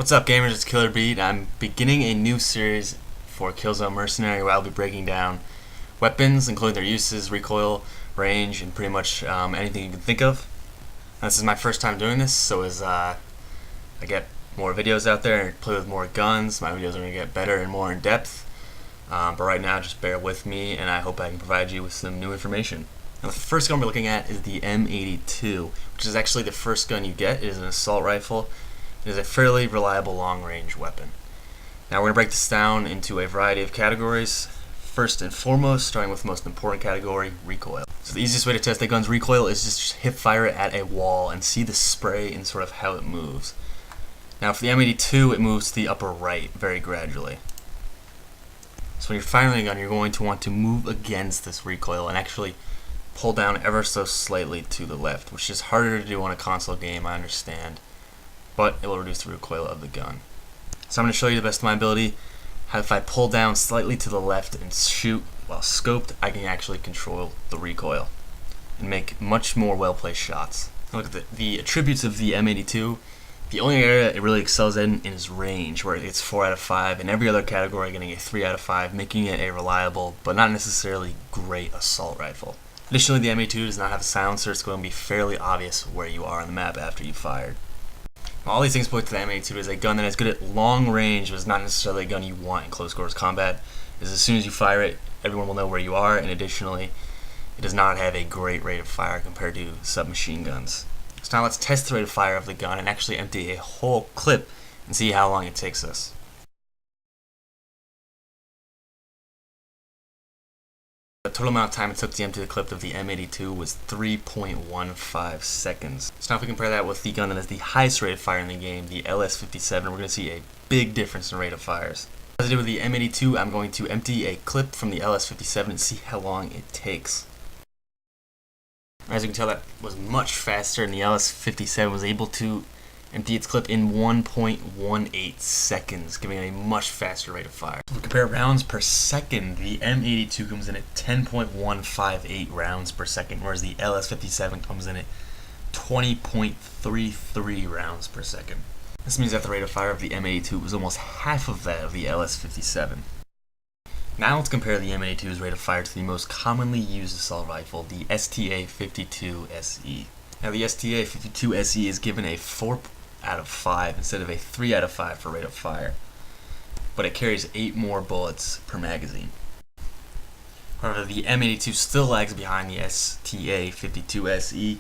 What's up, gamers? It's Killer Beat. I'm beginning a new series for Killzone Mercenary where I'll be breaking down weapons, including their uses, recoil, range, and pretty much anything you can think of. This is my first time doing this, so as I get more videos out there and play with more guns, my videos are going to get better and more in depth. But right now, just bear with me, and I hope I can provide you with some new information. Now, the first gun we're looking at is the M82, which is actually the first gun you get. It is an assault rifle. It is a fairly reliable long-range weapon. Now we're going to break this down into a variety of categories. First and foremost, starting with the most important category, recoil. So the easiest way to test a gun's recoil is just hip fire it at a wall and see the spray and sort of how it moves. Now for the M82, it moves to the upper right very gradually. So when you're firing a gun, you're going to want to move against this recoil and actually pull down ever so slightly to the left, which is harder to do on a console game, I understand, but it will reduce the recoil of the gun. So I'm going to show you the best of my ability how if I pull down slightly to the left and shoot while scoped, I can actually control the recoil and make much more well-placed shots. Look at the attributes of the M82. The only area it really excels in is range, where it gets 4 out of 5, and every other category getting a 3 out of 5, making it a reliable but not necessarily great assault rifle. Additionally, the M82 does not have a silencer. It's going to be fairly obvious where you are on the map after you've fired. All these things point to the M82 as a gun that is good at long range, but is not necessarily a gun you want in close quarters combat. As soon as you fire it, everyone will know where you are, and additionally, it does not have a great rate of fire compared to submachine guns. So now let's test the rate of fire of the gun and actually empty a whole clip and see how long it takes us. The total amount of time it took to empty the clip of the M82 was 3.15 seconds. So now if we compare that with the gun that has the highest rate of fire in the game, the LS57, we're going to see a big difference in rate of fires. As I did with the M82, I'm going to empty a clip from the LS57 and see how long it takes. As you can tell, that was much faster, and the LS57 was able to empty its clip in 1.18 seconds, giving it a much faster rate of fire. If we compare rounds per second, the M82 comes in at 10.158 rounds per second, whereas the LS57 comes in at 20.33 rounds per second. This means that the rate of fire of the M82 was almost half of that of the LS57. Now let's compare the M82's rate of fire to the most commonly used assault rifle, the STA-52 SE. Now the STA-52 SE is given a 4 out of 5 instead of a 3 out of 5 for rate of fire, but it carries 8 more bullets per magazine. However, the M82 still lags behind the STA-52 SE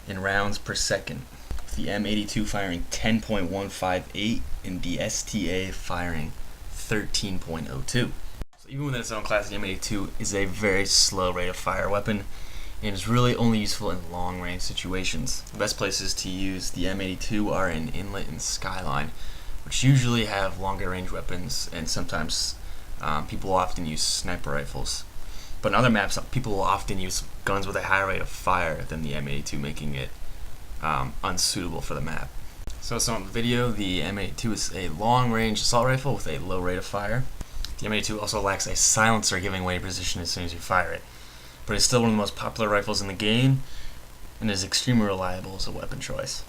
in rounds per second, with the M82 firing 10.158 and the STA firing 13.02. So even within its own class, the M82 is a very slow rate of fire weapon and is really only useful in long-range situations. The best places to use the M82 are in Inlet and Skyline, which usually have longer range weapons, and sometimes people will often use sniper rifles. But in other maps, people will often use guns with a higher rate of fire than the M82, making it unsuitable for the map. So to sum up the video, the M82 is a long-range assault rifle with a low rate of fire. The M82 also lacks a silencer, giving away position as soon as you fire it, but it's still one of the most popular rifles in the game and is extremely reliable as a weapon choice.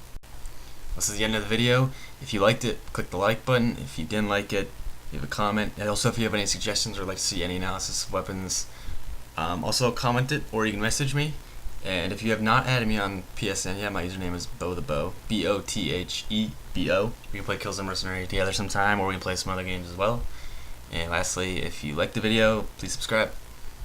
This is the end of the video. If you liked it, click the like button. If you didn't like it, leave a comment. And also if you have any suggestions or like to see any analysis of weapons, also comment it, or you can message me. And if you have not added me on PSN yet, my username is bothebo, B-O-T-H-E-B-O. We can play Killzone Mercenary together sometime, or we can play some other games as well. And lastly, if you liked the video, please subscribe.